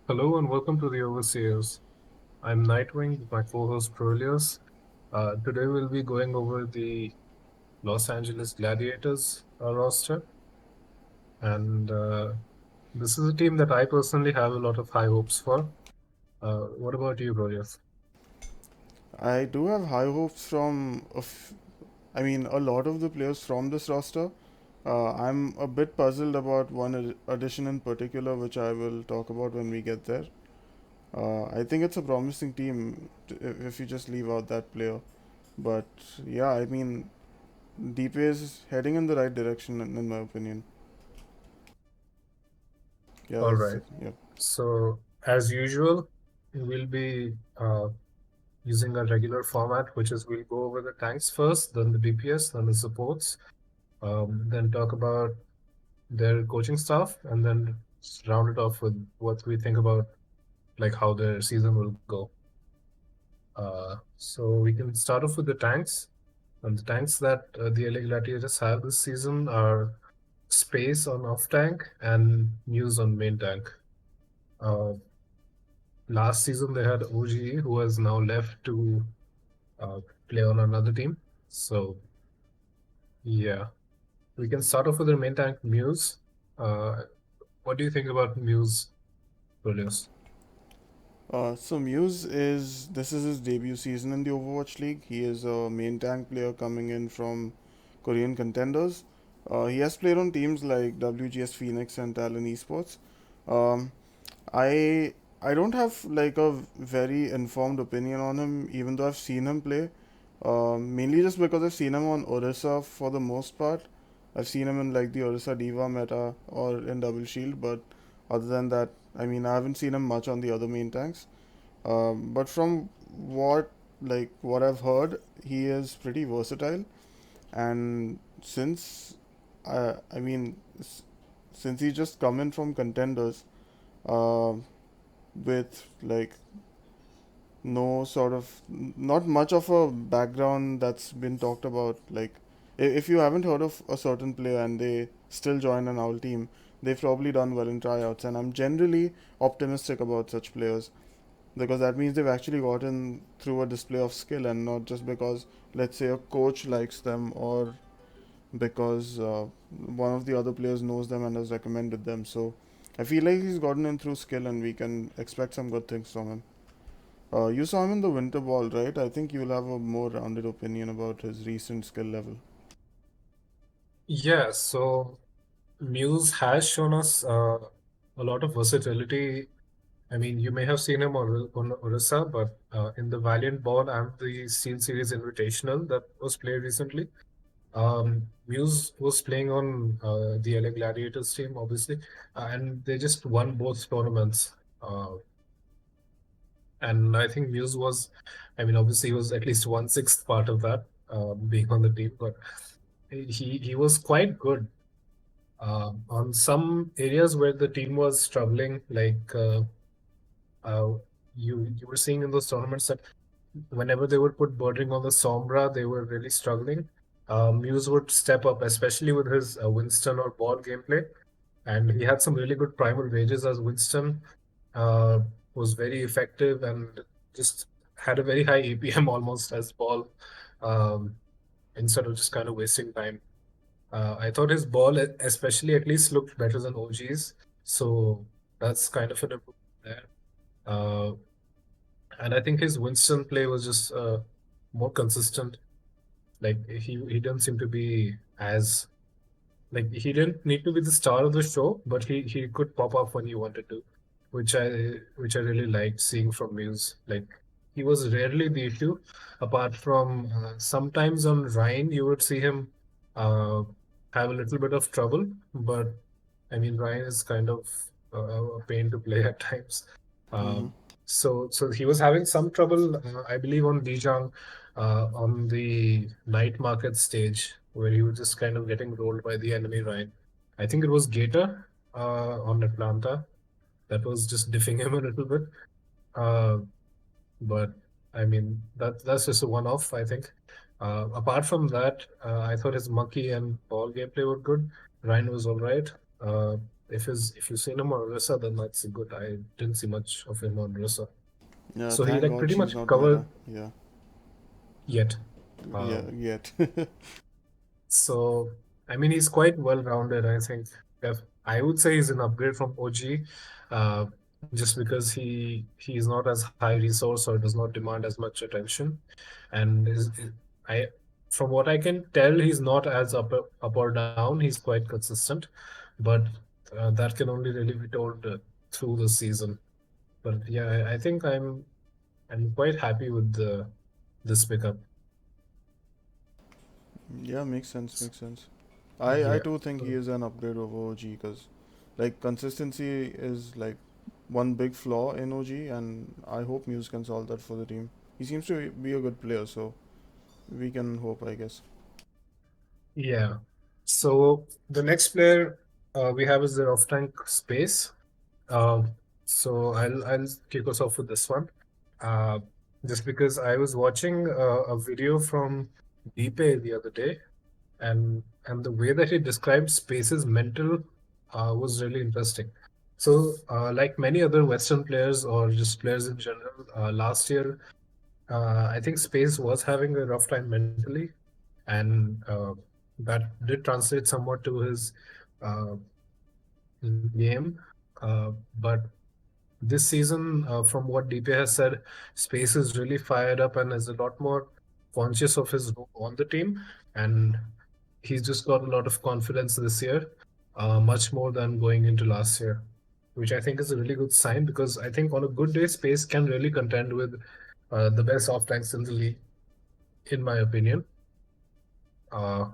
Hello and welcome to the Overseers. I'm Nightwing with my co-host Prolius. Today we'll be going over the Los Angeles Gladiators roster, and this is a team that I personally have a lot of high hopes for. What about you, Prolius? I do have high hopes a lot of the players from this roster. I'm a bit puzzled about one addition in particular, which I will talk about when we get there. I think it's a promising team if you just leave out that player. But yeah, dpei is heading in the right direction, in my opinion. Yeah, All that's right. it. Yeah. So as usual, we'll be using a regular format, which is we'll go over the tanks first, then the DPS, then the supports, then talk about their coaching staff, and then round it off with what we think about like how their season will go. So we can start off with the tanks. And the tanks that the LA Gladiators have this season are Space on off tank and MuZe on main tank. Uh, Last season they had OGE, who has now left to uh, play on another team. So yeah, we can start off with their main tank, MuZe. Uh, what do you think about MuZe, Julius? So MuZe is this is his debut season in the Overwatch League. He is a main tank player coming in from Korean contenders. He has played on teams like WGS Phoenix and Talon Esports. Um, I I don't have like a very informed opinion on him, even though I've seen him play. Mainly just because I've seen him on Orisa for the most part. I've seen him in like the Orisa Diva meta or in Double Shield, but other than that, I haven't seen him much on the other main tanks. But from what I've heard, he is pretty versatile, and I mean, since he's just coming from contenders, uh, with like no sort of not much of a background that's been talked about. Like, if you haven't heard of a certain player and they still join an owl team, they've probably done well in tryouts, and I'm generally optimistic about such players because that means they've actually gotten through a display of skill and not just because, let's say, a coach likes them or because one of the other players knows them and has recommended them. So I feel like he's gotten in through skill and we can expect some good things from him. You saw him in the Winter Ball, right? I think you'll have a more rounded opinion about his recent skill level. Yeah, so Muse has shown us a lot of versatility. I mean, you may have seen him on Orisa, but in the Valiant Ball and the Steel Series Invitational that was played recently, Muse was playing on the LA Gladiators team, obviously, and they just won both tournaments. And I think Muse was, I mean, obviously, he was at least one-sixth part of that, being on the team, but he was quite good. On some areas where the team was struggling, like uh, you were seeing in those tournaments that whenever they would put birdring on the Sombra, they were really struggling. Muse would step up, especially with his Winston or ball gameplay, and he had some really good primal rages as Winston. Uh, was very effective and just had a very high APM almost as ball, um, instead of just kind of wasting time. I thought his ball, especially at least, looked better than OG's. So that's kind of an improvement there. Uh, and I think his Winston play was just more consistent. Like he didn't seem to be as like he didn't need to be the star of the show, but he could pop up when he wanted to, which I really liked seeing from Muse. Like he was rarely the issue, apart from sometimes on Ryan you would see him uh, have a little bit of trouble, but I mean Ryan is kind of a pain to play at times. Mm-hmm. Um, so he was having some trouble, I believe, on Dijang on the night market stage where he was just kind of getting rolled by the enemy Ryan. I think it was Gator on Atlanta that was just diffing him a little bit. Uh, but I mean that's just a one-off, I think. Apart from that, I thought his monkey and ball gameplay were good. Ryan was all right. If you've seen him on Rissa, then that's good. I didn't see much of him on Rissa. Yeah, So he thank like God pretty she's much not meta. covered Yeah, yet. yeah, Um, yet. so I mean he's quite well rounded. I think I would say he's an upgrade from OG, uh, just because he's not as high resource or does not demand as much attention, and I from what I can tell he's not as up or down. He's quite consistent, but that can only really be told through the season. But yeah, I think I'm quite happy with the this pickup. Yeah, makes sense. Makes sense. I Yeah. too think he is an upgrade over OG because, like, consistency is like one big flaw in OG, and I hope Muse can solve that for the team. He seems to be a good player, so we can hope, I guess. Yeah. So the next player we have is the off tank space. Um, so I'll kick us off with this one. Uh, just because I was watching a video from dpei the other day, and the way that he described space's mental was really interesting. So, like many other Western players or just players in general, last year I think Space was having a rough time mentally, and that did translate somewhat to his uh, game. But this season, from what DP has said, Space is really fired up and is a lot more conscious of his role on the team, and he's just got a lot of confidence this year, much more than going into last year, which I think is a really good sign because I think on a good day, Space can really contend with the best off tanks in the league, in my opinion. Uh,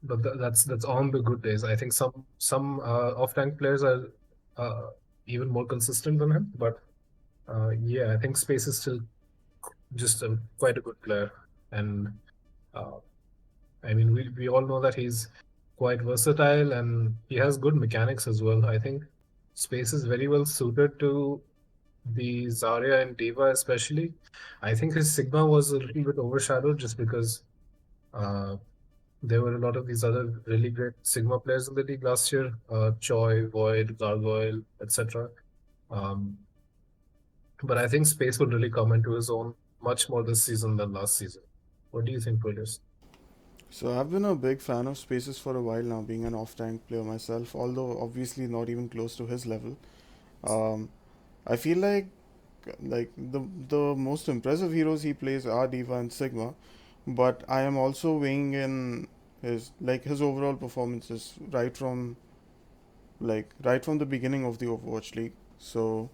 but that's on the good days. I think some off tank players are uh, even more consistent than him, but yeah, I think Space is still just quite a good player, and uh, I mean we all know that he's quite versatile and he has good mechanics as well. I think Space is very well suited to the Zarya and Diva especially. I think his Sigma was a little bit overshadowed just because uh, there were a lot of these other really great Sigma players in the league last year, Choi, Void, Gargoyle, etc. Um, but I think Space will really come into his own much more this season than last season. What do you think, Polius? So I've been a big fan of Spaces for a while now, being an off-tank player myself, although obviously not even close to his level. Um, I feel like the most impressive heroes he plays are Diva and Sigma, but I am also weighing in his overall performances right from the beginning of the Overwatch League. So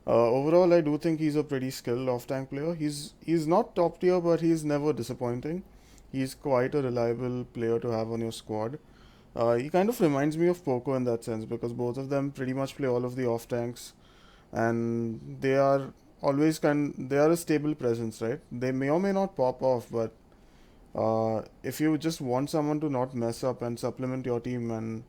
overall, I do think he's a pretty skilled off-tank player. He's not top tier, but he's never disappointing. He's quite a reliable player to have on your squad. He kind of reminds me of Poco in that sense because both of them pretty much play all of the off tanks, and they are a stable presence, right? They may or may not pop off, but if you just want someone to not mess up and supplement your team and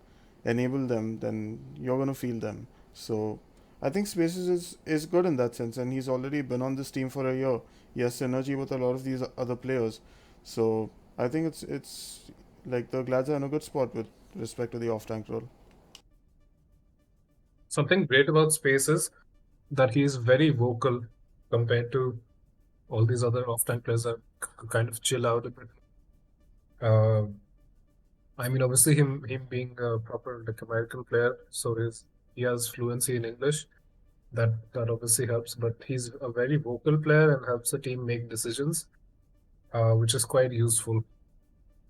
enable them, then you're gonna feel them. So I think Spaces is good in that sense, and he's already been on this team for a year. He has synergy with a lot of these other players, so I think it's like the Glads are in a good spot with respect to the off tank role. Something great about Space is that he is very vocal compared to all these other off-tank players that kind of chill out a bit. Uh, I mean, obviously, him being a proper like American player, so he has fluency in English. That obviously helps. But he's a very vocal player and helps the team make decisions, which is quite useful,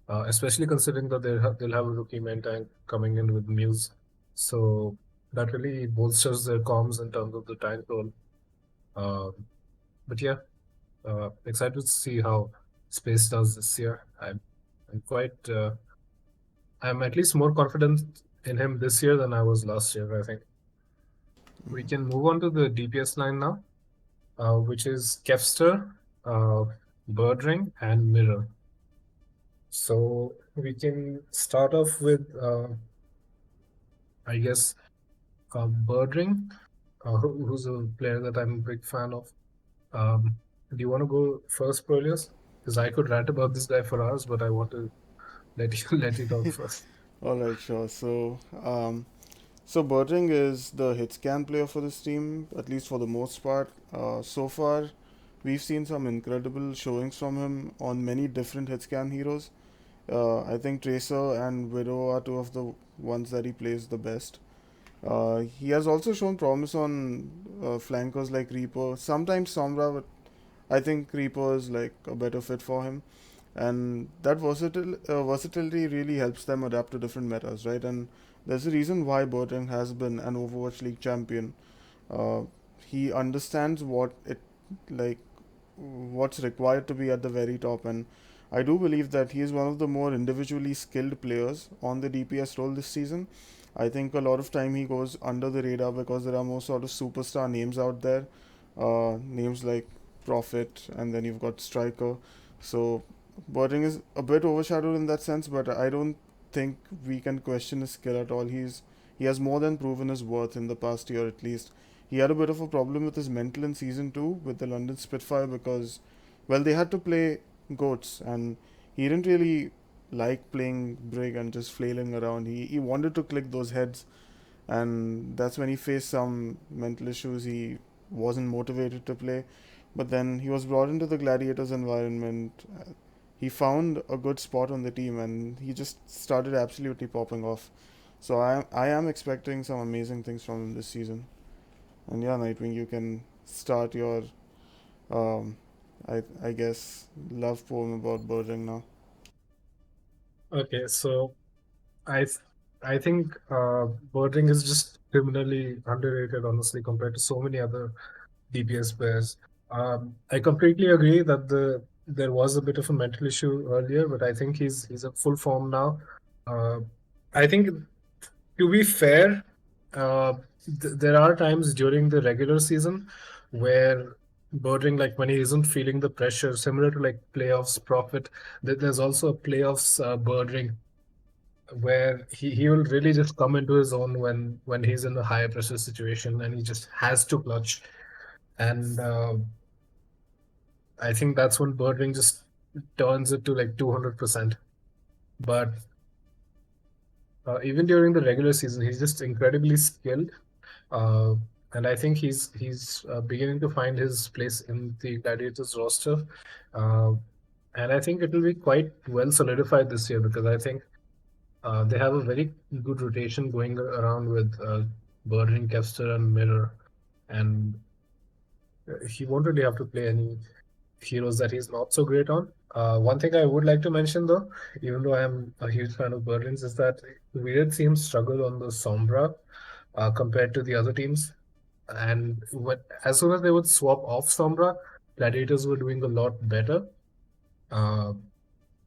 especially considering that they'll have a rookie main tank coming in with MuZe. So that really bolsters their comms in terms of the tank role. Uh, but yeah, excited to see how Space does this year. I'm quite I'm at least more confident in him this year than I was last year, I think. We can move on to the DPS line now, which is Kevster, uh, birdring, and mirror. So we can start off with, I guess, birdring, who's a player that I'm a big fan of. Um, do you want to go first, Prolius? Because I could rant about this guy for hours, but I want to let you let you talk first. All right, sure. So So birdring is the hit scan player for this team, at least for the most part. So far, we've seen some incredible showings from him on many different hit scan heroes. I think Tracer and Widow are two of the ones that he plays the best. He has also shown promise on flankers like Reaper, sometimes Sombra, but I think Reaper is like a better fit for him. And that versatility really helps them adapt to different metas, right? And there's a reason why Birdring has been an Overwatch League champion. Uh, he understands like what's required to be at the very top, and I do believe that he is one of the more individually skilled players on the DPS role this season. I think a lot of time he goes under the radar because there are more sort of superstar names out there, names like Prophet, and then you've got Striker. So Birding is a bit overshadowed in that sense, but I don't think we can question his skill at all. He has more than proven his worth in the past year at least. He had a bit of a problem with his mental in season 2 with the London Spitfire because, well, they had to play goats and he didn't really like playing Brig and just flailing around. He wanted to click those heads, and that's when he faced some mental issues. He wasn't motivated to play, but then he was brought into the Gladiators environment. He found a good spot on the team and he just started absolutely popping off. So I am expecting some amazing things from him this season. And yeah, Nightwing, you can start your um, I guess love poem about birding now. Okay, so I th- I think birdring is just criminally underrated, honestly, compared to so many other DPS players. I completely agree that there was a bit of a mental issue earlier, but I think he's at full form now. Uh, I think, to be fair, uh, there are times during the regular season where birdring, like when he isn't feeling the pressure, similar to like playoffs profit, there's also a playoffs birdring where he will really just come into his own when he's in a high pressure situation and he just has to clutch. And I think that's when birdring just turns it to like 200%. But even during the regular season, he's just incredibly skilled. Uh, and I think he's beginning to find his place in the Gladiators roster. Uh, and I think it will be quite well solidified this year because I think they have a very good rotation going around with Birdring, Kevster, and Mirror. And he won't really have to play any heroes that he's not so great on. One thing I would like to mention, though, even though I'm a huge fan of Birdlings, is that we did see him struggle on the Sombra compared to the other teams. And as soon as they would swap off Sombra, Gladiators were doing a lot better. Uh,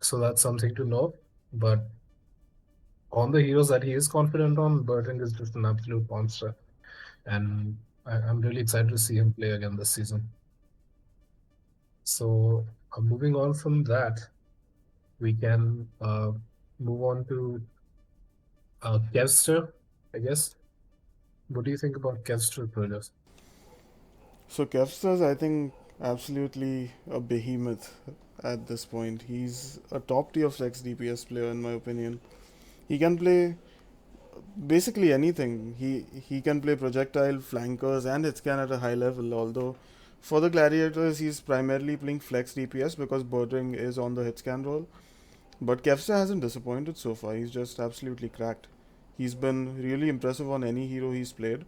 so that's something to know. But on the heroes that he is confident on, Birdling is just an absolute monster. And I'm really excited to see him play again this season. So, moving on from that, we can move on to Kevster, I guess. What do you think about Kevster players? So Kevsters, I think, absolutely a behemoth at this point. He's a top tier flex DPS player in my opinion. He can play basically anything. He can play projectile, flankers, and hit scan at a high level. Although for the gladiators, he's primarily playing flex DPS because birdring is on the hit scan role. But Kevster hasn't disappointed so far. He's just absolutely cracked. He's been really impressive on any hero he's played,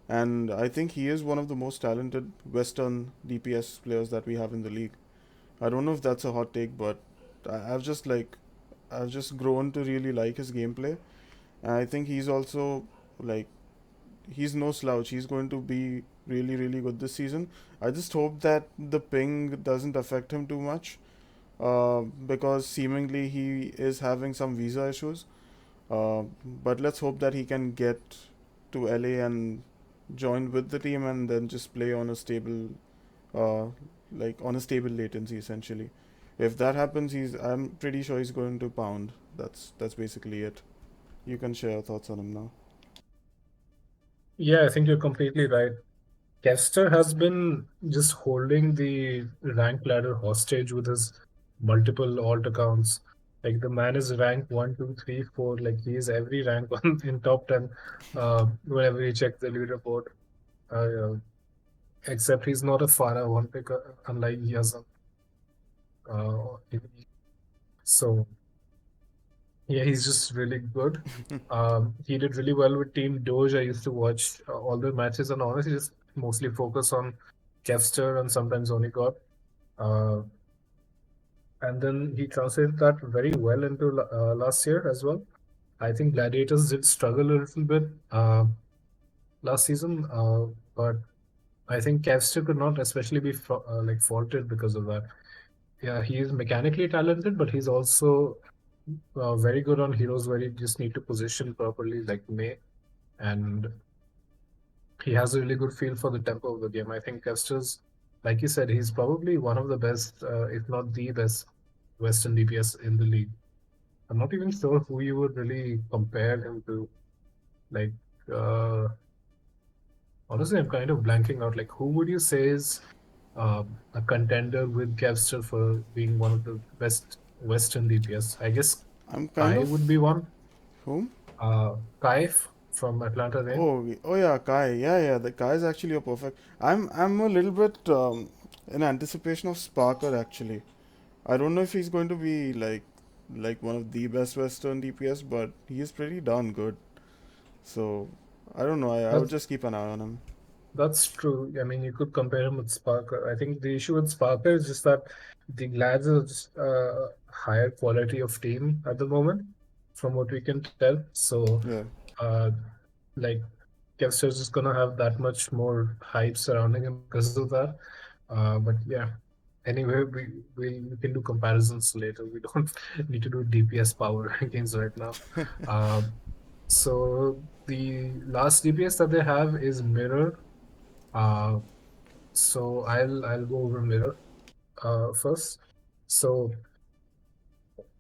and I think he is one of the most talented Western DPS players that we have in the league. I don't know if that's a hot take, but I've just like I've just grown to really like his gameplay, and I think he's also like he's no slouch. He's going to be really really good this season. I just hope that the ping doesn't affect him too much, because seemingly he is having some visa issues. But let's hope that he can get to LA and join with the team and then just play on a stable, uh, like on a stable latency essentially. If that happens, I'm pretty sure he's going to pound. That's basically it. You can share your thoughts on him now. Yeah, I think you're completely right. Kevster has been just holding the rank ladder hostage with his multiple alt accounts. Like the man is ranked 1, 2, 3, 4. Like he is every rank on in top 10. Whenever you check the leaderboard, uh, except he's not a Farah one pick, unlike Yazan. Uh, so yeah, he's just really good. He did really well with Team Doge. I used to watch all the matches, and honestly, just mostly focus on Kevster and sometimes only God. Uh, and then he translated that very well into last year as well. I think Gladiators did struggle a little bit last season, but I think Kevster could not especially be like faulted because of that. Yeah, he is mechanically talented, but he's also very good on heroes where you just need to position properly, like May, and he has a really good feel for the tempo of the game. I think Kester's, like you said, he's probably one of the best, if not the best, Western DPS in the league. I'm not even sure who you would really compare him to. Like, uh, honestly, I'm kind of blanking out. Like, who would you say is a contender with Kevster for being one of the best Western DPS? I guess I'm kind Kai of would be one. whom? Kai from Atlanta Rain. Oh yeah, Kai. Yeah, yeah. The Kai is actually a perfect. I'm a little bit in anticipation of Sparker actually. I don't know if he's going to be like one of the best Western DPS, but he is pretty darn good. So I don't know. I would That's just keep an eye on him. That's true. I mean, you could compare him with Sparker. I think the issue with Sparker is just that the Glads is just higher quality of team at the moment, from what we can tell. So, Yeah. uh, like, Kevster's just gonna have that much more hype surrounding him because of that. But yeah, anyway, we can do comparisons later. We don't need to do DPS power rankings right now. Uh, so the last DPS that they have is Mirror. Uh, so I'll go over Mirror first. So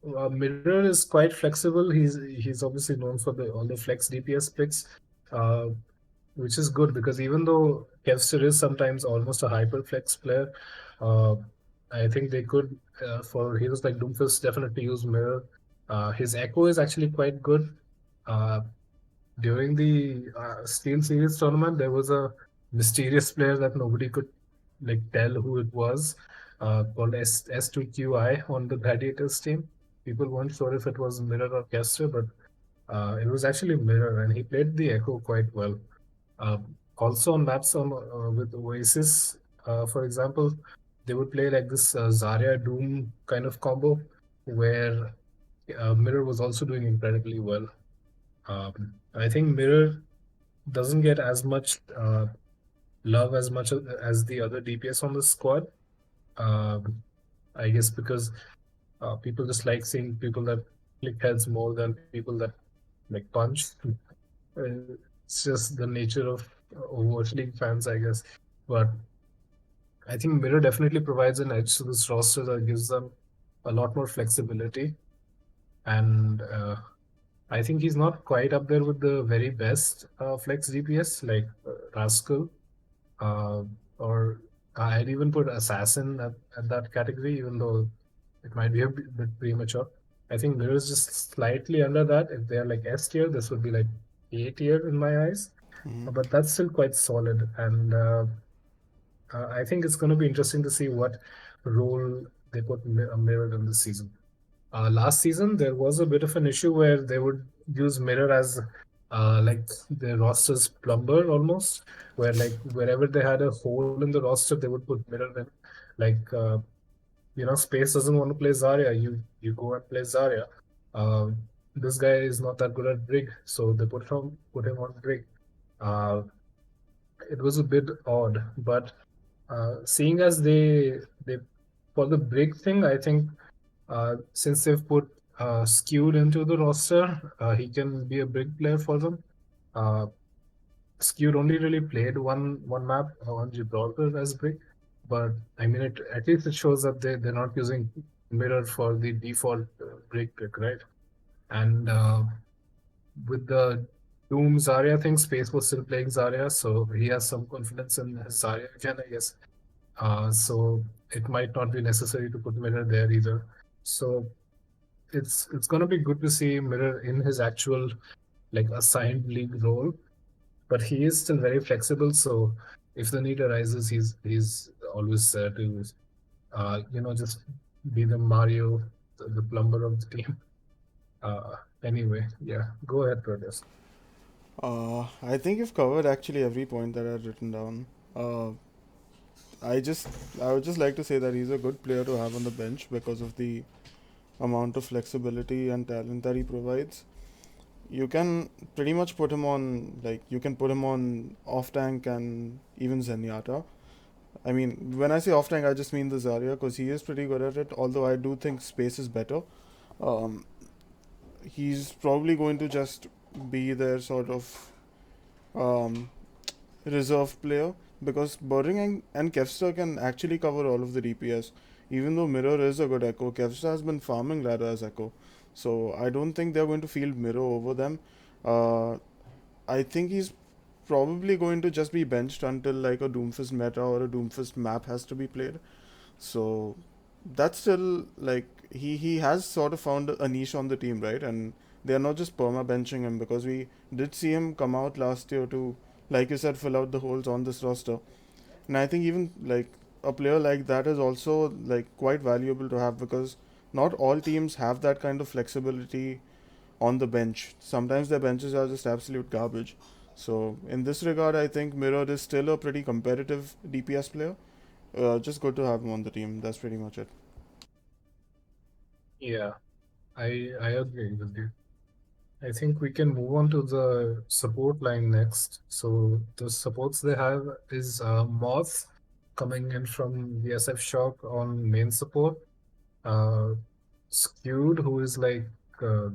Mirror is quite flexible. He's obviously known for the all the flex DPS picks, uh, which is good because even though Kevster is sometimes almost a hyper flex player, uh, I think they could for heroes like Doomfist definitely use Mirror. His Echo is actually quite good. Uh, During the Steel Series tournament, there was a mysterious player that nobody could like tell who it was, called S2QI on the Gladiators team. People weren't sure if it was Mirror or Kester, but it was actually Mirror, and he played the Echo quite well. Also on maps on with Oasis, for example, they would play like this Zarya Doom kind of combo, where Mirror was also doing incredibly well. I think Mirror doesn't get as much love as much as the other DPS on the squad. Um, I guess because people just like seeing people that click heads more than people that like punch. It's just the nature of Overwatch League fans, I guess. But I think Mirror definitely provides an edge to this roster that gives them a lot more flexibility. And I think he's not quite up there with the very best flex DPS like Rascal, uh, or I'd even put Assassin at that category, even though it might be a bit premature. I think Mirror is just slightly under that. If they're like S tier, this would be like A tier in my eyes. Hmm. But that's still quite solid. And I think it's going to be interesting to see what role they put Mirror in this season. Last season, there was a bit of an issue where they would use Mirror as like the roster's plumber almost, where like wherever they had a hole in the roster, they would put Mirror in. Like Space doesn't want to play Zarya, you go and play Zarya. Um, this guy is not that good at Brig, so they put him on Brig. Uh, it was a bit odd, but seeing as they for the Brig thing, I think since they've put skewed into the roster, he can be a big player for them. Uh, Skewed only really played one map on Gibraltar as big, but I mean, at least it shows that they're not using mirror for the default break pick, right? And with the Doom Zarya thing, Space was still playing Zarya, so he has some confidence in his Zarya again, I guess. So it might not be necessary to put mirror there either. So it's gonna be good to see Mirror in his actual like assigned league role, but he is still very flexible. So if the need arises, he's always there to just be the Mario, the plumber of the team. Anyway, yeah, go ahead, Proteus. I think you've covered actually every point that I'd written down. Uh, I just I would just like to say that he's a good player to have on the bench because of the amount of flexibility and talent that he provides. You can pretty much put him on you can put him on off tank and even Zenyatta. I mean, when I say off tank, I just mean the Zarya because he is pretty good at it. Although I do think space is better. Um, he's probably going to just be their sort of um, reserve player because birdring and kevster can actually cover all of the DPS. Even though Mirror is a good echo, kevster has been farming ladder as echo, so I don't think they're going to field Mirror over them. Uh, I think he's probably going to just be benched until like a Doomfist meta or a Doomfist map has to be played. So that's still like he has sort of found a niche on the team, right? And they are not just perma benching him because we did see him come out last year to, like you said, fill out the holes on this roster. And I think even like a player like that is also like quite valuable to have because not all teams have that kind of flexibility on the bench. Sometimes their benches are just absolute garbage. So in this regard, I think Mirror is still a pretty competitive DPS player. Just good to have him on the team. That's pretty much it. Yeah, I agree with you. I think we can move on to the support line next. So the supports they have is Moth coming in from the SF Shock on main support. Uh, Skewed, who is like uh,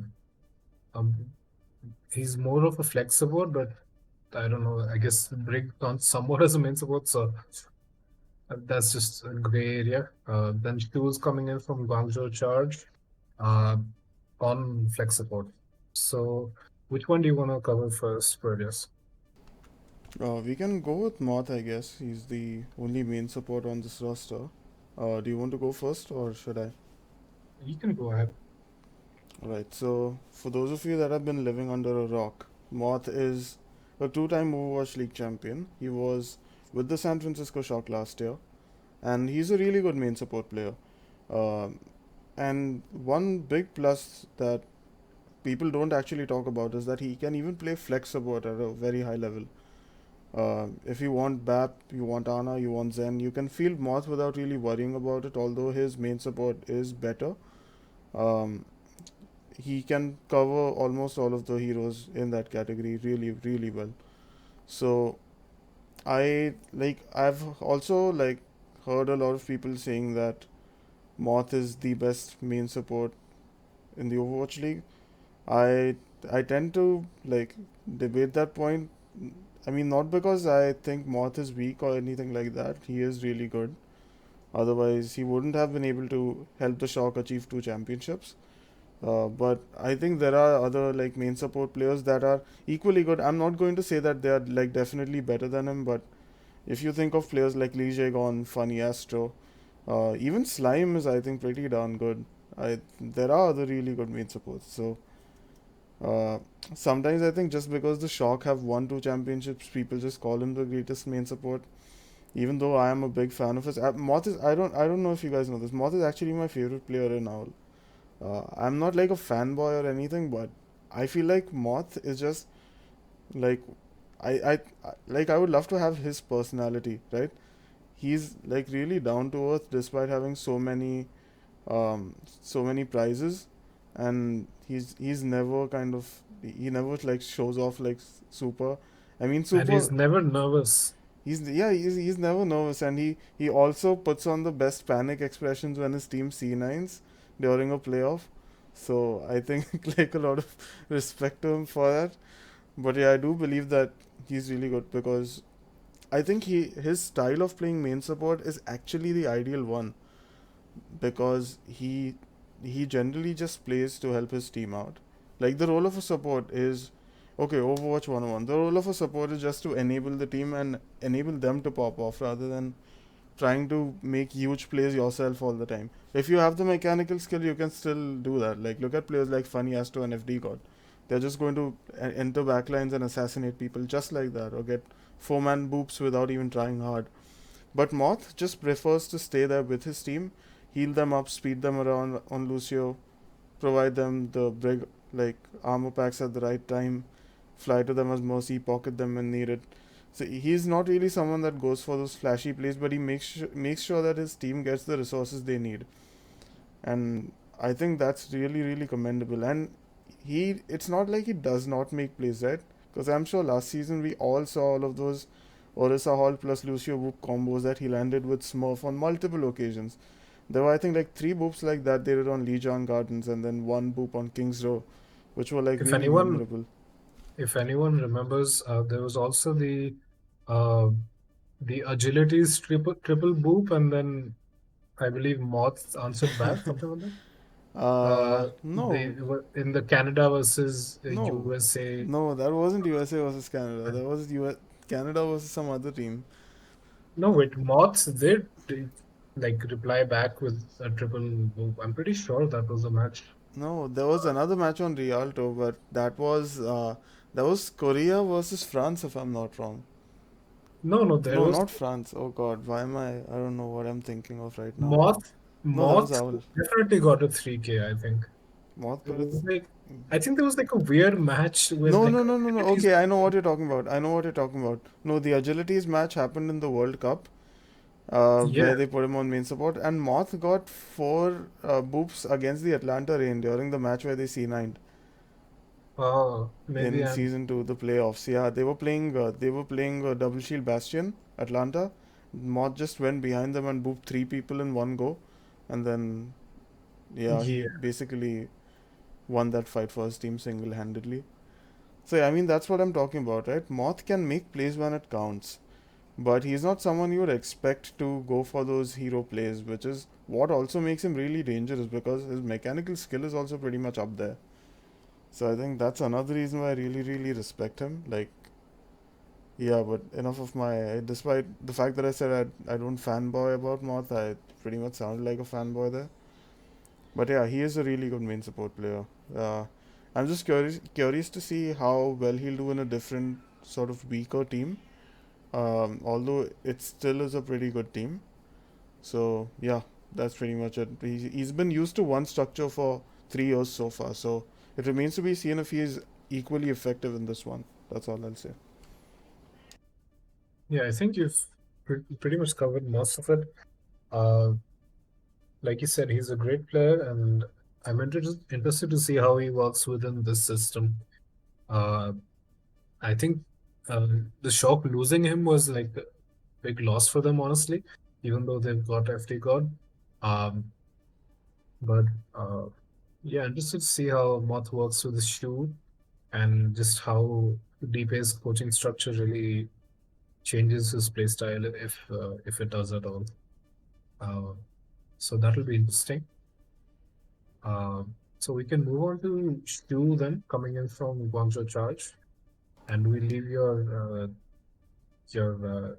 um, he's more of a flex support, but I don't know. I guess Brig counts somewhat as a main support, so that's just a gray area. Then Shoes coming in from Guangzhou Charge uh, on flex support. So which one do you want to cover first, Proteus? We can go with Moth, I guess. He's the only main support on this roster. Do you want to go first or should I? You can go ahead. Alright, so for those of you that have been living under a rock, Moth is a two time Overwatch League champion. He was with the San Francisco Shock last year, and he's a really good main support player. Um, and one big plus that people don't actually talk about is that he can even play flex support at a very high level. If you want BAP, you want Ana, you want Zen, you can field Moth without really worrying about it, although his main support is better. Um, he can cover almost all of the heroes in that category really, really well. So I've also heard a lot of people saying that Moth is the best main support in the Overwatch League. I I tend to debate that point. I mean, not because I think Moth is weak or anything like that. He is really good. Otherwise, he wouldn't have been able to help the Shock achieve two championships. But I think there are other main support players that are equally good. I'm not going to say that they are definitely better than him, but if you think of players like Lee Jae-gon, Funny Astro, even Slime is I think pretty darn good. There are other really good main supports. So uh, sometimes I think just because the Shock have won two championships, people just call him the greatest main support. Even though I am a big fan of his, Moth is I don't know if you guys know this. Moth is actually my favorite player in Owl. I'm not like a fanboy or anything, but I feel like Moth is just like I would love to have his personality, right? He's really down to earth despite having so many prizes, and he's never he never shows off super. I mean, And super. he's never nervous. He's never nervous, and he also puts on the best panic expressions when his team C9s during a playoff. So I think a lot of respect to him for that. But yeah, I do believe that he's really good because I think his style of playing main support is actually the ideal one because he generally just plays to help his team out. Like the role of a support is okay, Overwatch 101. The role of a support is just to enable the team and enable them to pop off rather than trying to make huge plays yourself all the time. If you have the mechanical skill, you can still do that. Like look at players like Funny Asto and FD God. They're just going to enter backlines and assassinate people just like that, or get four-man boops without even trying hard. But Moth just prefers to stay there with his team, heal them up, speed them around on Lucio, provide them the big like armor packs at the right time, fly to them as mercy, pocket them when needed. So he's not really someone that goes for those flashy plays, but he makes sure that his team gets the resources they need, and I think that's really really commendable. And it's not like he does not make plays, right? Because I'm sure last season we all saw all of those Orisa Hall plus Lucio Boop combos that he landed with Smurf on multiple occasions. There were I think like three boops like that they did on Lijiang Gardens, and then one boop on Kings Row, which were like If really anyone, memorable. if anyone remembers, there was also uh, the agilities triple boop, and then I believe Moth answered back, something like that. They No, were in the Canada versus no, USA. no, that wasn't USA versus Canada. That was Canada versus some other team. No, wait, Moths did like reply back with a triple boop. I'm pretty sure that was a match. No, there was another match on Rialto, but that was Korea versus France, if I'm not wrong. No, no, there No, was not France. Oh God, why am I? I don't know what I'm thinking of right now. Moth. No, that was Moth Owl. definitely got a 3K, I think. Moth It got it. was like, I think there was like a weird match with No, like no, no, no, no. activities. Okay, I know what you're talking about. I know what you're talking about. No, the agilities match happened in the World Cup, Yeah, where they put him on main support, and Moth got four boops against the Atlanta Rain during the match where they C9'd maybe in I'm. season two, the playoffs. Yeah, they were playing. Double shield Bastion, Atlanta. Moth just went behind them and booped three people in one go, and then yeah, he Yeah, basically won that fight for his team single handedly. So yeah, I mean that's what I'm talking about, right? Moth can make plays when it counts, but he's not someone you would expect to go for those hero plays, which is what also makes him really dangerous because his mechanical skill is also pretty much up there. So I think that's another reason why I really, really respect him. Like, yeah, but enough of my. Despite the fact that I said I don't fanboy about Moth, I pretty much sounded like a fanboy there. But yeah, he is a really good main support player. Uh, I'm just curious to see how well he'll do in a different sort of weaker team. Although it still is a pretty good team. So yeah, that's pretty much it. He's been used to one structure for 3 years so far. So it remains to be seen if he is equally effective in this one. That's all I'll say. yeah. I think you've pretty much covered most of it. Uh, like you said, he's a great player, and I'm interested to see how he works within this system. Uh, I think the shock losing him was like a big loss for them, honestly, even though they've got FT God. Um, but yeah, interested to see how Moth works with the shoe and just how dpei's coaching structure really changes his play style if it does at all. Uh, so that'll be interesting. Uh, so we can move on to Stu then, coming in from Guangzhou Charge, and we leave your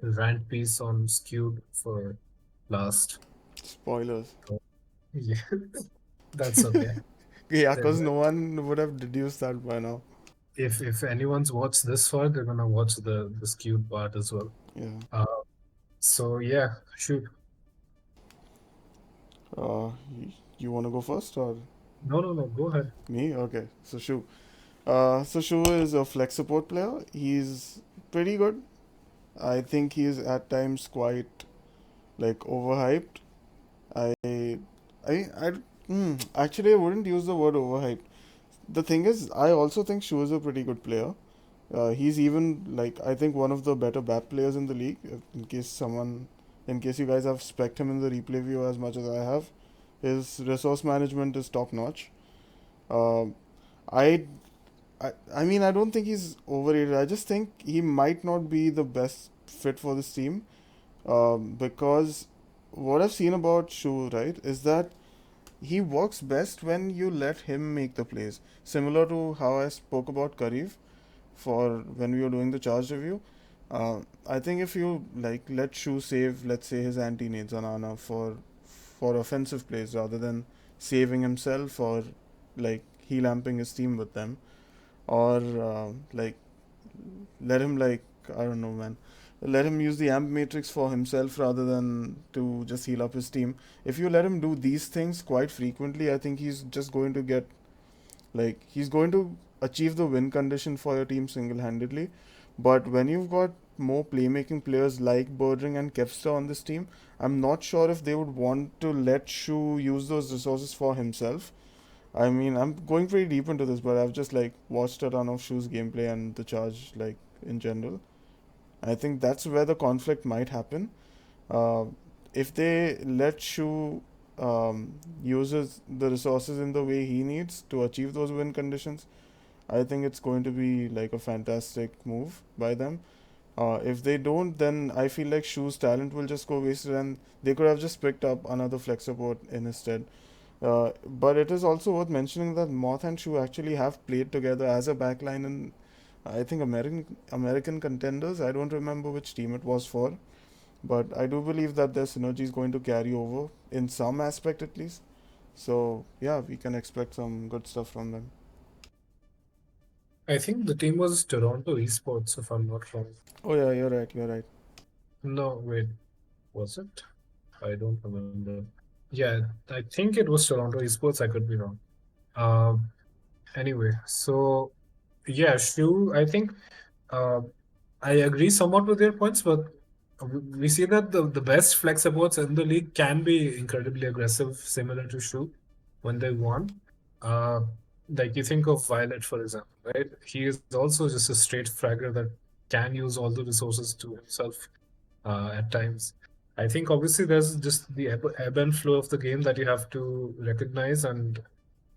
rant piece on skewed for last. Spoilers. So, yeah, that's okay. Yeah, Then because no one would have deduced that by now. if anyone's watched this far, they're gonna watch the skewed part as well. Yeah. Uh, so yeah, shoot. You want to go first or No, no, no. Go ahead. me? Okay. So Shu. So Shu is a flex support player. He's pretty good. I think he is at times quite like overhyped. I actually I wouldn't use the word overhyped. The thing is, I also think Shu is a pretty good player. He's even like I think one of the better BAP players in the league. In case you guys have spec'd him in the replay view as much as I have, his resource management is top notch. Um, I, I mean I don't think he's overrated. I just think he might not be the best fit for this team. Because what I've seen about Shu, right, is that he works best when you let him make the plays. Similar to how I spoke about Karif for when we were doing the charge review. I think if you like let Shu save, let's say, his anti nades on Ana for offensive plays rather than saving himself or like heal amping his team with them, or like let him like I don't know, man. Let him use the amp matrix for himself rather than to just heal up his team. If you let him do these things quite frequently, I think he's just going to get he's going to achieve the win condition for your team single handedly. But when you've got more playmaking players like birdring and kevster on this team, I'm not sure if they would want to let Shu use those resources for himself. I mean, I'm going pretty deep into this, but I've just watched a ton of Shu's gameplay and the charge in general. I think that's where the conflict might happen. Uh, if they let Shu uses the resources in the way he needs to achieve those win conditions, I think it's going to be like a fantastic move by them. If they don't, then I feel like Shu's talent will just go wasted, and they could have just picked up another flex support in his stead. But it is also worth mentioning that Moth and Shu actually have played together as a backline in, I think, American contenders. I don't remember which team it was for, but I do believe that their synergy is going to carry over in some aspect at least. So yeah, we can expect some good stuff from them. I think the team was Toronto Esports, if I'm not wrong. Oh yeah, you're right. You're right. No, wait, was it? I don't remember. Yeah, I think it was Toronto Esports. I could be wrong. Um, anyway, so yeah, Shu, I think uh, I agree somewhat with your points, but we see that the best flex supports in the league can be incredibly aggressive, similar to Shu when they want. Uh, like you think of Violet, for example, right? He is also just a straight fragger that can use all the resources to himself at times. I think obviously there's just the ebb and flow of the game that you have to recognize, and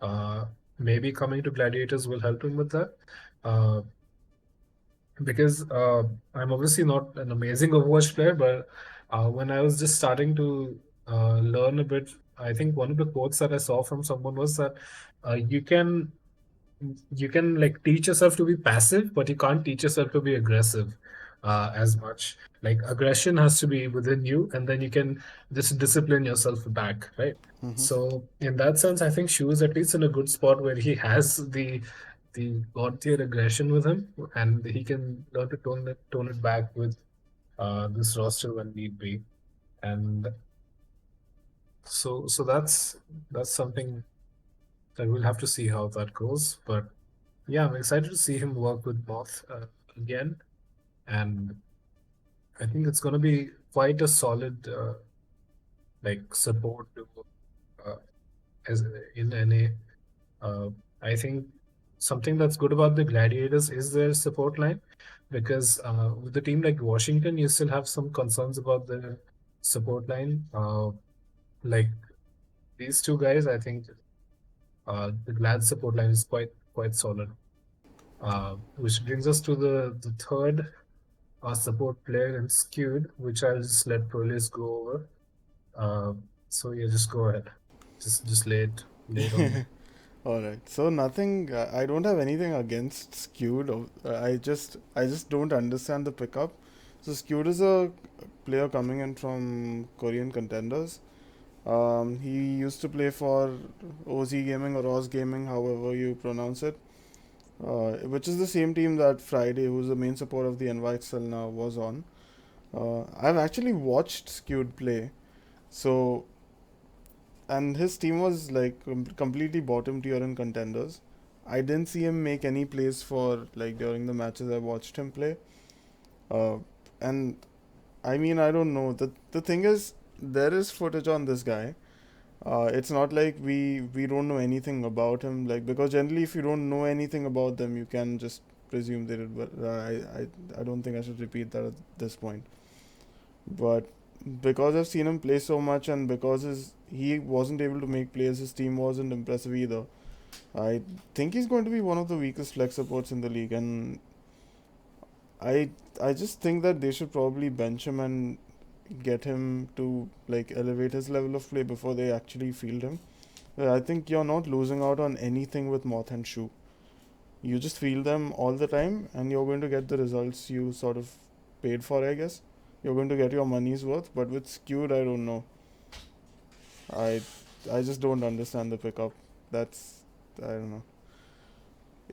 uh, maybe coming to Gladiators will help him with that. Uh, because I'm obviously not an amazing Overwatch player, but when I was just starting to learn a bit, I think one of the quotes that I saw from someone was that you can like teach yourself to be passive, but you can't teach yourself to be aggressive as much. Like aggression has to be within you, and then you can just discipline yourself back, right? Mm-hmm. So in that sense, I think Shu is at least in a good spot where he has the god tier aggression with him, and he can learn to tone it back with this roster when need be. And so that's something that we'll have to see how that goes. But yeah, I'm excited to see him work with Moth again, and I think it's going to be quite a solid like support to uh, as in NA. Uh, I think something that's good about the Gladiators is their support line, because with a team like Washington, you still have some concerns about the support line. Like these two guys, I think the Glad support line is quite solid. Which brings us to the third support player in skewed, which I'll just let Prolis go over. Uh, so yeah, just go ahead. Just lay it on me. All right. So nothing. I don't have anything against skewed. I just don't understand the pickup. So skewed is a player coming in from Korean contenders. He used to play for OZ Gaming or Oz Gaming, however you pronounce it, which is the same team that Friday, who's the main support of the NYXL now, was on. I've actually watched Skewed play, so and his team was completely bottom tier in contenders. I didn't see him make any plays for during the matches I watched him play. Uh, and I mean I don't know. The thing is there is footage on this guy. It's not like we don't know anything about him. Because generally if you don't know anything about them, you can just presume they did. But I don't think I should repeat that at this point. But because I've seen him play so much and because he wasn't able to make plays, his team wasn't impressive either. I think he's going to be one of the weakest flex supports in the league, and I I just think that they should probably bench him and get him to elevate his level of play before they actually field him. I think you're not losing out on anything with Moth and Shu. You just field them all the time, and you're going to get the results you sort of paid for, I guess. You're going to get your money's worth. But with skewed, I don't know. I I just don't understand the pickup. That's, I don't know.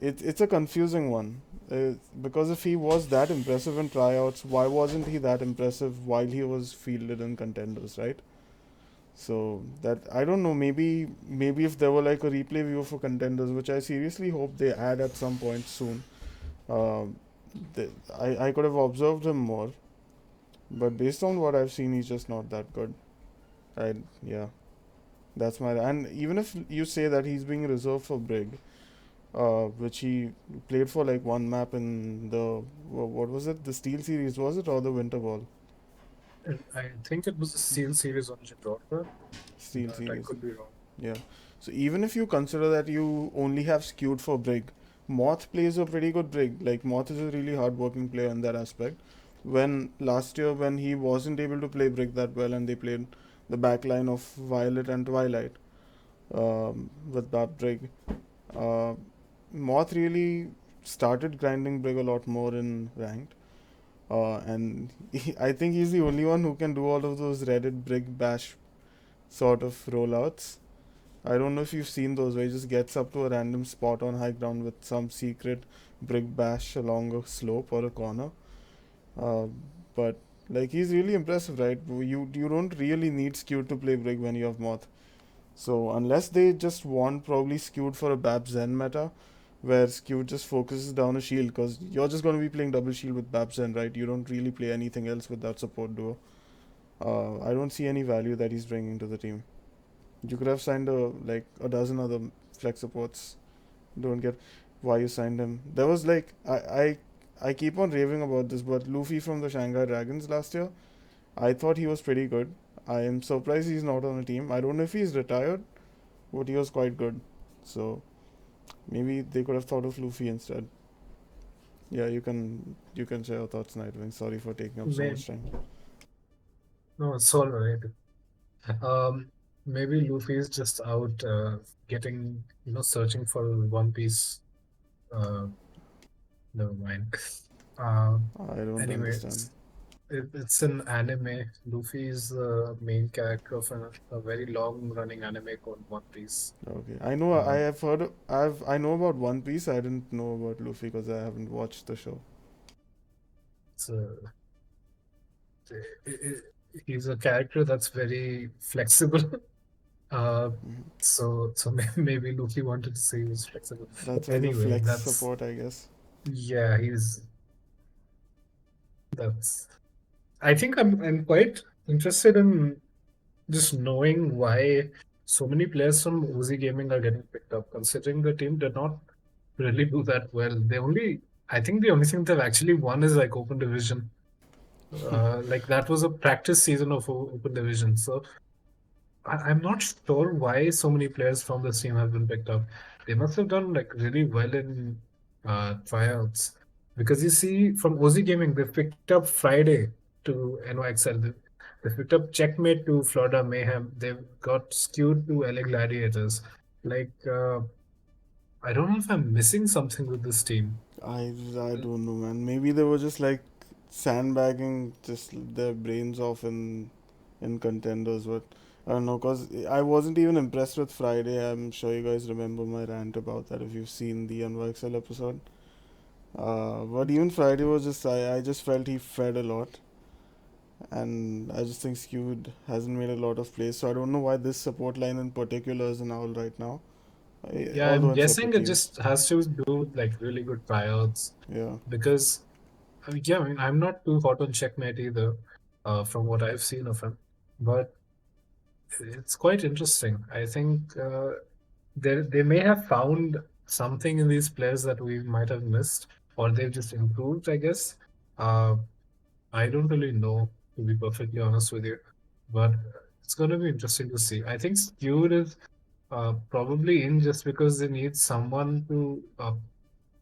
It's a confusing one. Because if he was that impressive in tryouts, why wasn't he that impressive while he was fielded in contenders, right? So that, I don't know. Maybe if there were like a replay view for contenders, which I seriously hope they add at some point soon. Um, I could have observed him more, but based on what I've seen, he's just not that good. I Yeah, that's my, and even if you say that he's being reserved for Brig, which he played for like one map in the, what was it, the Steel series, was it, or the Winter Ball? And I think it was a Seal series on Gibraltar, Steel but I series. could be wrong. Yeah. So even if you consider that you only have skewed for Brig, Moth plays a pretty good Brig. Like Moth is a really hard-working player in that aspect. When last year when he wasn't able to play Brig that well and they played the back line of Violet and Twilight, with that Brig, uh, Moth really started grinding Brig a lot more in ranked. And I think he's the only one who can do all of those Reddit Brig Bash sort of rollouts. I don't know if you've seen those where he just gets up to a random spot on high ground with some secret Brig Bash along a slope or a corner. Uh, but like, he's really impressive, right? You don't really need skewed to play Brig when you have Moth. So unless they just want probably skewed for a Bab Zen meta, where skewed just focuses down a shield, because you're just going to be playing double shield with Bab Zen, right? You don't really play anything else with that support duo. I don't see any value that he's bringing to the team. You could have signed like a dozen other flex supports. Don't get why you signed him. There was like, I keep on raving about this, but Luffy from the Shanghai Dragons last year, I thought he was pretty good. I am surprised he's not on a team. I don't know if he's retired, but he was quite good. So maybe they could have thought of Luffy instead. Yeah, you can share your thoughts, Nightwing. Sorry for taking up so Maybe, much time. no, it's all right. Um, Maybe Luffy is just out getting, searching for One Piece. Uh, Never mind. I don't understand. Anyways, it's an anime. Luffy is the main character of a very long-running anime called One Piece. Okay, I know. I Um, have heard. I know about One Piece. I didn't know about Luffy because I haven't watched the show. so he's a character that's very flexible. Uh, Mhm. so maybe Luffy wanted to say he was flexible. That's why the Anyway, flex that's support, I guess. yeah, that's. I think I'm quite interested in just knowing why so many players from Uzi Gaming are getting picked up, considering the team did not really do that well. I think the only thing they've actually won is like Open Division. Like that was a practice season of Open Division. So I'm not sure why so many players from this team have been picked up. They must have done like really well in tryouts because you see from OZ Gaming they've picked up Friday to NYXL. They've picked up Checkmate to Florida Mayhem. They've got Skewed to LA Gladiators. Like I don't know if I'm missing something with this team. I don't know, man. Maybe they were just like sandbagging just their brains off in contenders, but I don't know. Cause I wasn't even impressed with Friday. I'm sure you guys remember my rant about that if you've seen the NYXL episode. But even Friday was just, I just felt he fed a lot, and I just think Skewed hasn't made a lot of plays. So I don't know why this support line in particular is an owl right now. Yeah, Although I'm in guessing separate it teams. just has to do with like really good tryouts Yeah. because yeah, I mean, I'm not too hot on Checkmate either, from what I've seen of him. But it's quite interesting. I think they may have found something in these players that we might have missed, or they've just improved, I guess. Uh, I don't really know, to be perfectly honest with you, but it's going to be interesting to see. I think Skewed is probably in just because they need someone to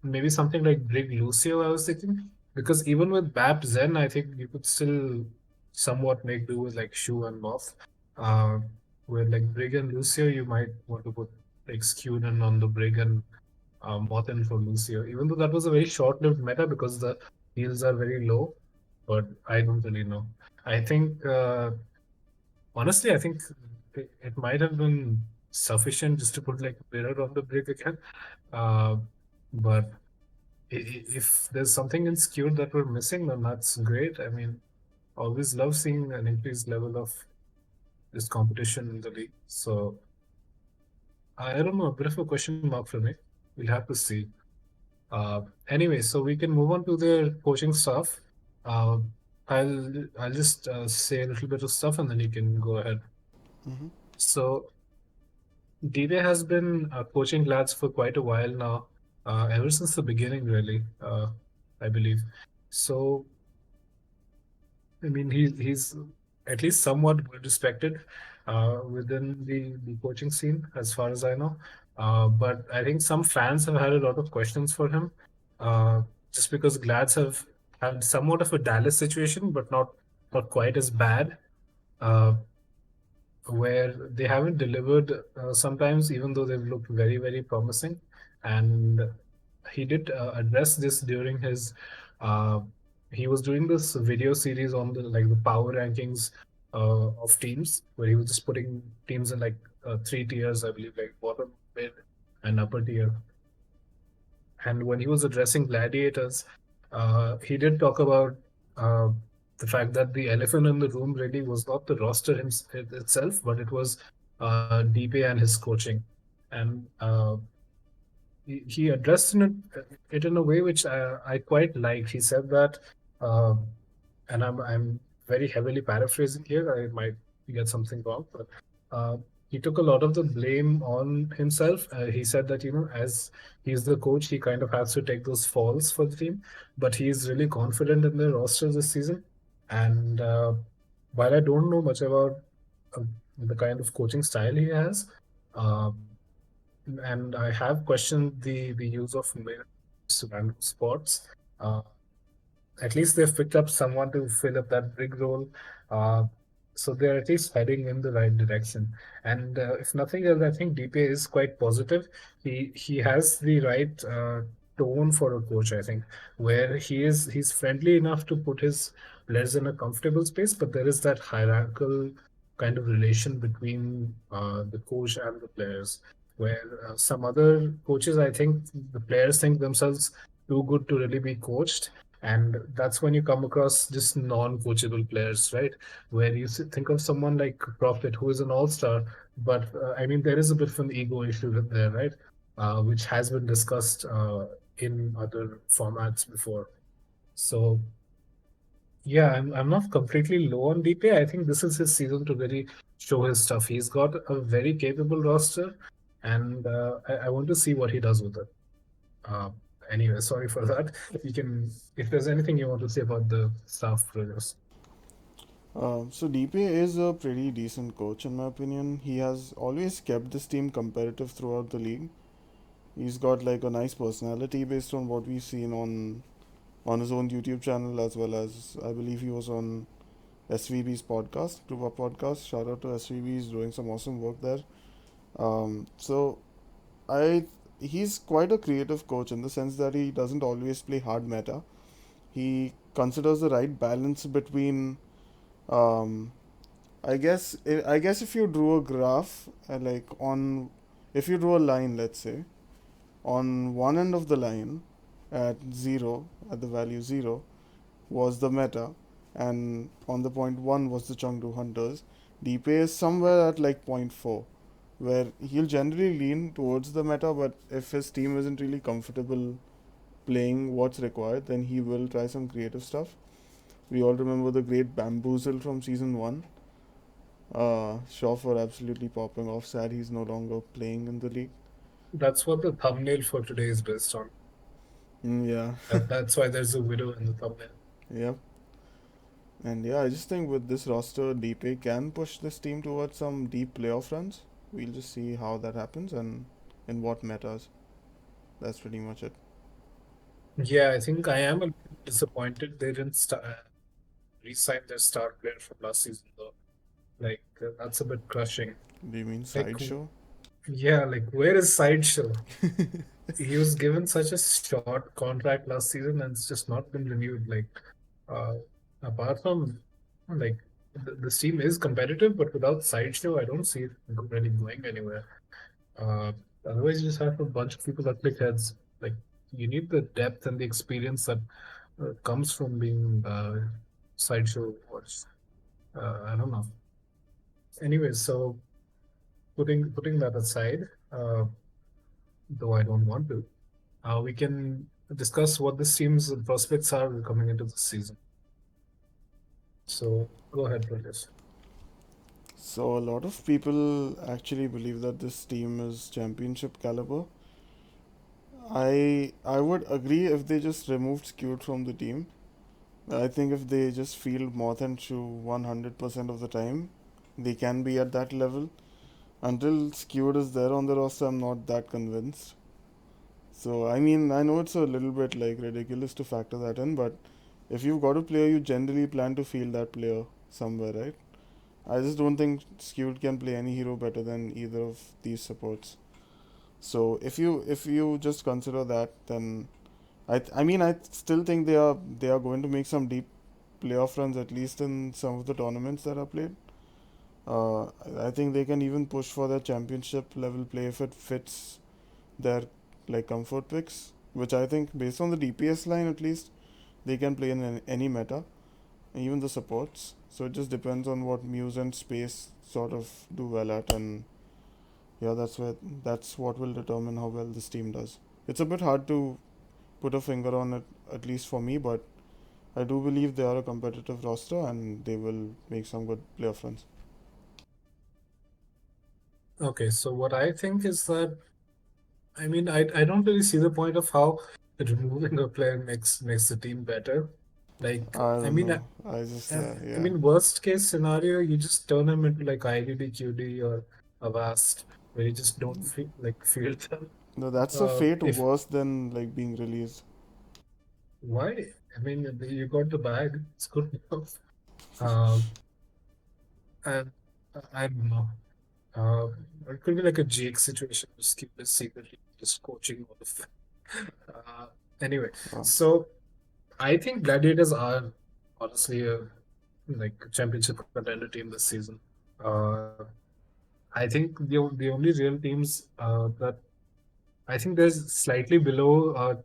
maybe something like Brig Lucio, I was thinking. Because even with Bap Zen, I think you could still somewhat make do with like Shu and Moth. Uh, with like Brig and Lucio, you might want to put like Skewden on the Brig and Moth in for Lucio. Even though that was a very short lived meta because the heals are very low. but I don't really know. I think, honestly, I think it might have been sufficient just to put like a mirror on the brick again. Uh, but if there's something in skewed that we're missing, then that's great. I mean, always love seeing an increased level of this competition in the league. So I don't know, a bit of a question mark for me. We'll have to see. Anyway, so we can move on to the coaching stuff. Uh, I'll just say a little bit of stuff and then you can go ahead. Mm-hmm. So DB has been coaching lads for quite a while now, ever since the beginning, really. I believe. So I mean, he's at least somewhat well respected within the coaching scene, as far as I know. But I think some fans have had a lot of questions for him, uh, just because Glads have had somewhat of a Dallas situation, but not quite as bad. Uh, where they haven't delivered sometimes, even though they've looked very, very promising. And he did address this during his. Uh, he was doing this video series on the power rankings of teams, where he was just putting teams in like three tiers, I believe, like bottom, mid, and upper tier. And when he was addressing Gladiators, he did talk about uh, the fact that the elephant in the room really was not the roster itself, but it was dpei and his coaching. And he addressed it in a way which I quite liked. He said that, uh, and I'm very heavily paraphrasing here. I might get something wrong, but uh, he took a lot of the blame on himself. He said that, as he's the coach, he kind of has to take those falls for the team, but he's really confident in the roster this season. And while I don't know much about uh, the kind of coaching style he has, um, and I have questioned the use of random spots. Uh, at least they've picked up someone to fill up that big role. Uh, so they're at least heading in the right direction. And if nothing else, I think DPA is quite positive. He has the right tone for a coach, I think, where he's friendly enough to put his players in a comfortable space, but there is that hierarchical kind of relation between the coach and the players, where some other coaches, I think the players think themselves too good to really be coached, and that's when you come across just non-coachable players, right? Where you think of someone like Prophet, who is an all-star, but I mean, there is a bit of an ego issue there, right? Which has been discussed in other formats before. So yeah, I'm not completely low on DP. I think this is his season to really show his stuff. He's got a very capable roster, and I want to see what he does with it. Uh, anyway, sorry for that. You can, if there's anything you want to say about the staff players. So dpei is a pretty decent coach in my opinion. He has always kept this team competitive throughout the league. He's got like a nice personality based on what we've seen on his own YouTube channel, as well as I believe he was on SVB's podcast, Group Up podcast. Shout out to SVB, he's doing some awesome work there. So I he's quite a creative coach in the sense that he doesn't always play hard meta. He considers the right balance between um, I guess if you drew a graph like on if you drew a line, let's say on one end of the line at zero, at the value zero, was the meta, and on the point one was the Chengdu Hunters. dpei is somewhere at like point 0.4, where he'll generally lean towards the meta, but if his team isn't really comfortable playing what's required, then he will try some creative stuff. We all remember the great Bamboozle from season 1. Schoffer absolutely popping off, sad he's no longer playing in the league. That's what the thumbnail for today is based on. Yeah, That's why there's a widow in the thumbnail. yep. And yeah, I just think with this roster, dpei can push this team towards some deep playoff runs. We'll just see how that happens and in what metas. That's pretty much it. Yeah, I think I am a little disappointed they didn't re-sign their star player from last season though. Like that's a bit crushing. Do you mean Like sideshow? yeah, like where is Sideshow? He was given such a short contract last season and it's just not been renewed. Like uh, apart from like this team is competitive, but without sideshow, I don't see it really going anywhere. Uh, Otherwise, you just have a bunch of people that click heads. Like you need the depth and the experience that comes from being sideshow watch. I don't know. Anyways, so putting that aside, uh, though I don't want to, we can discuss what this team's prospects are coming into the season. So go ahead, Prakash. So a lot of people actually believe that this team is championship caliber. I would agree if they just removed Skewed from the team. I think if they just field Moth and Shoe 100% of the time, they can be at that level. Until Skewed is there on the roster, I'm not that convinced. So I mean, I know it's a little bit like ridiculous to factor that in, but if you've got a player, you generally plan to field that player somewhere, right? I just don't think Skewed can play any hero better than either of these supports. So if you just consider that, then I mean I still think they are going to make some deep playoff runs at least in some of the tournaments that are played. Uh, I think they can even push for the championship level play if it fits their like comfort picks, which I think based on the DPS line at least they can play in any meta, even the supports. So it just depends on what MuZe and Space sort of do well at, and yeah, that's what will determine how well this team does. It's a bit hard to put a finger on it, at least for me, but I do believe they are a competitive roster and they will make some good playoff runs. Okay, so what I think is that I don't really see the point of how removing a player makes the team better. Like I I don't mean, know. I just I yeah. mean, worst case scenario, you just turn him into like IDD, QD, or Avast, where you just don't field them. No, that's a fate If worse than like being released. Why? I mean, you got the bag. It's good enough. Um, and I don't know. Uh, it could be like a Jake situation. Just keep this secretly, just coaching all of them. Uh, anyway, Uh, so I think Gladiators are honestly a like championship contender team this season. Uh, I think the only real teams that I think there's slightly below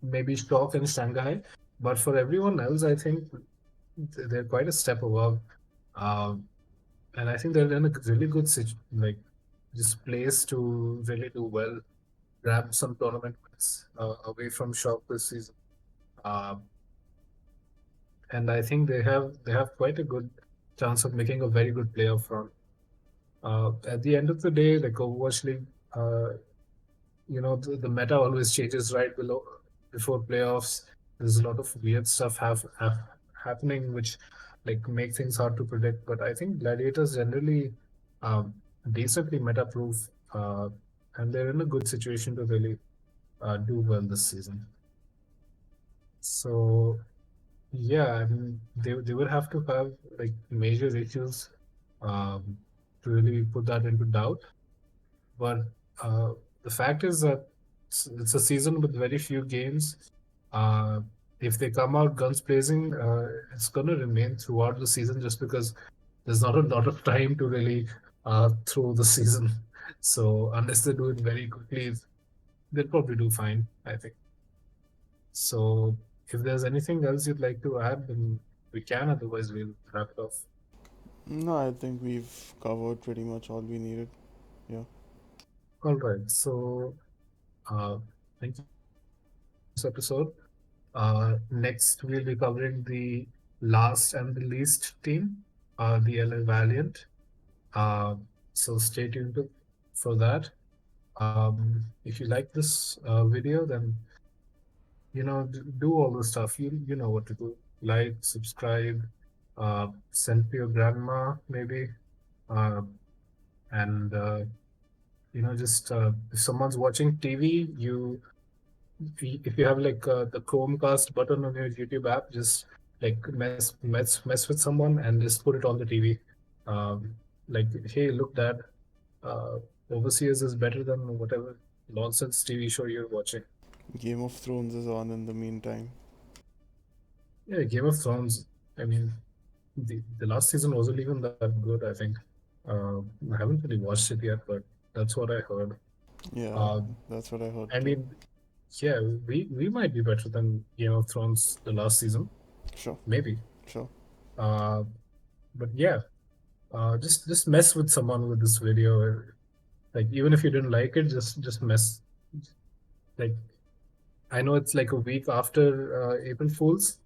maybe Stock and Shanghai, but for everyone else, I think they're quite a step above. Um, and I think they're in a really good like just place to really do well, grab some tournament wins away from Shock this season. Uh, and I think they have quite a good chance of making a very good playoff run. At the end of the day, like Overwatch League, the meta always changes right below before playoffs. There's a lot of weird stuff happening, which like make things hard to predict. But I think Gladiators generally um, decently meta proof, and they're in a good situation to really do well this season. So yeah, I mean they would have to have like major issues um, to really put that into doubt. But uh, the fact is that it's a season with very few games. Uh, if they come out guns blazing, it's going to remain throughout the season just because there's not a lot of time to really throw the season. So unless they do it very quickly, they'll probably do fine, I think. So if there's anything else you'd like to add, then we can. Otherwise, we'll wrap it off. no, I think we've covered pretty much all we needed. Yeah. All right. So uh, thank you for listening to this episode. Next, we'll be covering the last and the least team, the LA Valiant. Uh, so stay tuned for that. If you like this video, then do all the stuff. You know what to do. Like, subscribe, send to your grandma maybe, uh, and just if someone's watching TV, if you have like the Chromecast button on your YouTube app, just like mess with someone and just put it on the TV. Like, hey, look, Dad, uh, Overseers is better than whatever nonsense TV show you're watching. Game of Thrones is on in the meantime. Yeah, Game of Thrones. I mean, the last season wasn't even that good. I think I haven't really watched it yet, but that's what I heard. Yeah, Uh, that's what I heard I too. mean, yeah, we might be better than Game of Thrones the last season, Sure, maybe. sure. Uh, but yeah, just mess with someone with this video. Like even if you didn't like it, just mess. Like I know it's like a week after April Fools,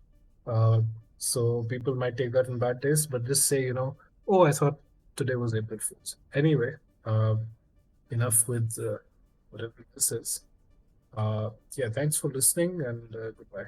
uh, so people might take that in bad taste. But just say, oh, I thought today was April Fools. Anyway, uh, enough with whatever this is. Yeah, thanks for listening and goodbye.